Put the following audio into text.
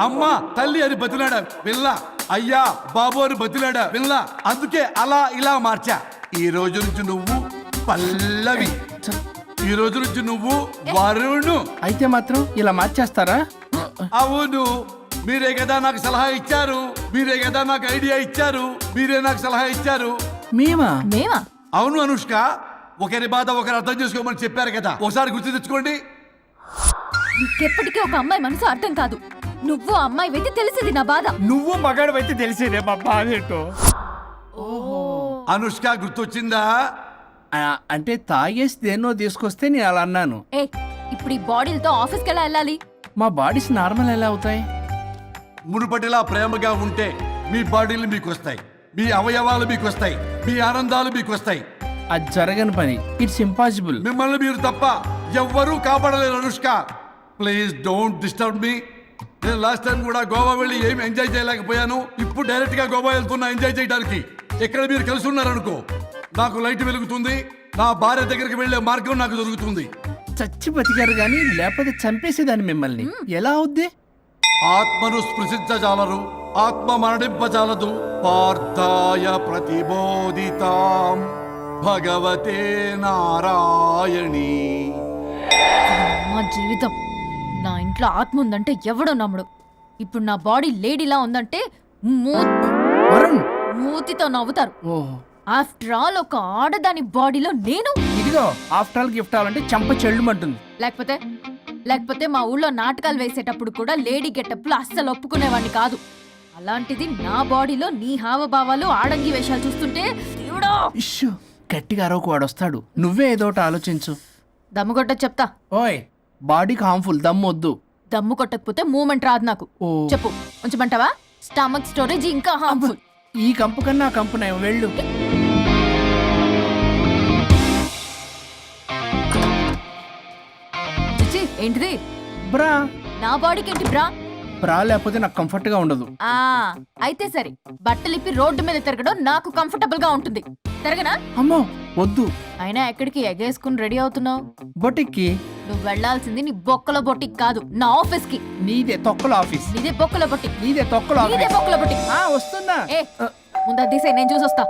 అమ్మ తల్లి అని బతిలాడా పిల్ల, అయ్యా బాబు అని బతిలాడా పిల్ల. అందుకే అలా ఇలా మార్చా. ఈ రోజు నుంచి నువ్వు పల్లవి, ఈ రోజు నుంచి నువ్వు వరుణు. అయితే మాత్రం ఇలా మార్చేస్తారా? అవును, మీరే కదా నాకు సలహా ఇచ్చారు, మీరే కదా నాకు ఐడియా ఇచ్చారు, మీరే నాకు సలహా ఇచ్చారు. మేమా? అవును అనుష్క, ఒకరి బాధ ఒకరు అర్థం చేసుకోమని చెప్పారు కదా, ఒకసారి గుర్తు తెచ్చుకోండి. నీకెప్పటికీ ఒక అమ్మాయి మనసు అర్థం కాదు. నువ్వు అమ్మాయి వెతి తెలిసేది నా బాధ. నువ్వు మగాడు అయితే తెలిసేదే మా బాధ ఏంటో. అనుష్క గుర్తొచ్చిందా? అంటే తాగేసి దేన్నో తీసుకొస్తే నేను అలా అన్నాను. ఏ ఇప్పుడు ఈ బాడీలతో ఆఫీస్కి ఎలా వెళ్ళాలి? మా బాడీస్ నార్మల్ ఎలా అవుతాయి? మునుపటిలా ప్రేమగా ఉంటే మీ బాడీలు మీకు వస్తాయి, మీ అవయవాలు మీకు వస్తాయి, మీ ఆనందాలు మీకు వస్తాయి. అది జరగని పని. It's impossible. మిమ్మల్ని మీరు తప్ప ఎవ్వరూ కాపాడలేరు Anushka. Please don't disturb me. నేను లాస్ట్ టైం కూడా గోవా వెళ్ళి ఏమి ఎంజాయ్ చేయలేకపోయాను. ఇప్పుడు డైరెక్ట్ గా గోవా వెళ్తున్నా ఎంజాయ్ చేయడానికి. ఎక్కడ మీరు కలిసి ఉన్నారనుకో, నాకు లైట్ వెలుగుతుంది, నా భార్య దగ్గరికి వెళ్లే మార్గం నాకు దొరుకుతుంది. చచ్చి బతికారు గాని లేకపోతే చంపేసేదాన్ని మిమ్మల్ని. ఎలా అవుద్ది? ఆత్మను స్పృశించజాలరు, ఆత్మ మరణింపజాలదు. పార్థాయ ప్రతిబోధితాం భగవతే నారాయణి. మా జీవితం, నా ఇంట్లో ఆత్మ ఉందంటే ఎవడో నమ్ముడు. ఇప్పుడు నా బాడీ లేడీలా ఉందంటే వరుణ్, మూతితో నవ్వుతారు. ఓహో, ఆఫ్టర్ ఆల్ ఒక ఆడదాని బాడీలో నేను. ఇదిగో ఆఫ్టర్ ఆల్ గిఫ్ట్ అవ్వాలంటే చంప చెల్లుమంటుంది. లేకపోతే మా ఊళ్ళో నాటకాలు వేసేటప్పుడు కూడా లేడీ గెటప్లు అస్సలు ఒప్పుకునేవాడిని కాదు. అలాంటిది నా బాడీలో నీ హావభావాలు ఆడంగి వేషాలు చూస్తుంటే దేవుడా. ఇష్యూ, గట్టిగా అరవకు, వాడు వస్తాడు. నువ్వే ఏదో ఒకటి ఆలోచించు. దమ్ము కొట్ట చెప్తా. ఓయ్, బాడీకి హార్మ్ఫుల్, దమ్మొద్దు. దమ్ము కొట్టకపోతే మూమెంట్ రాదు నాకు. ఓ. చెప్పు, ఉంచమంటావా? స్టమక్ స్టోరేజ్ ఇంకా హార్మ్ఫుల్. ఈ కంపు కన్నా ఆ కంపు నయం, వెళ్ళు. చిచ్చి, ఏంటిది? బ్రా. నా బాడీకి ఏంటి బ్రా? బ్రా లేకపోతే నాకు కంఫర్ట్ గా ఉండదు. అయితే సరే, బట్టలిప్పి రోడ్డు మీద తిరగడం నాకు కంఫర్టబుల్ గా ఉంటుంది. తిరగనా? అమ్మో వద్దు. అయినా ఎక్కడికి ఎగేసుకుని రెడీ అవుతున్నావు? బొటిక్కి. నువ్వు వెళ్లాల్సింది నీ బొక్కల బొట్టికి కాదు, నా ఆఫీస్ కి. నీదే తొక్కల ఆఫీస్. నీదే బొక్కల బొట్టికి. నీదే తొక్కల నీదే ఆఫీస్. బొక్కల బొట్టికి. వస్తుందా? ఏ ముందు తీసే, నేను చూసొస్తా.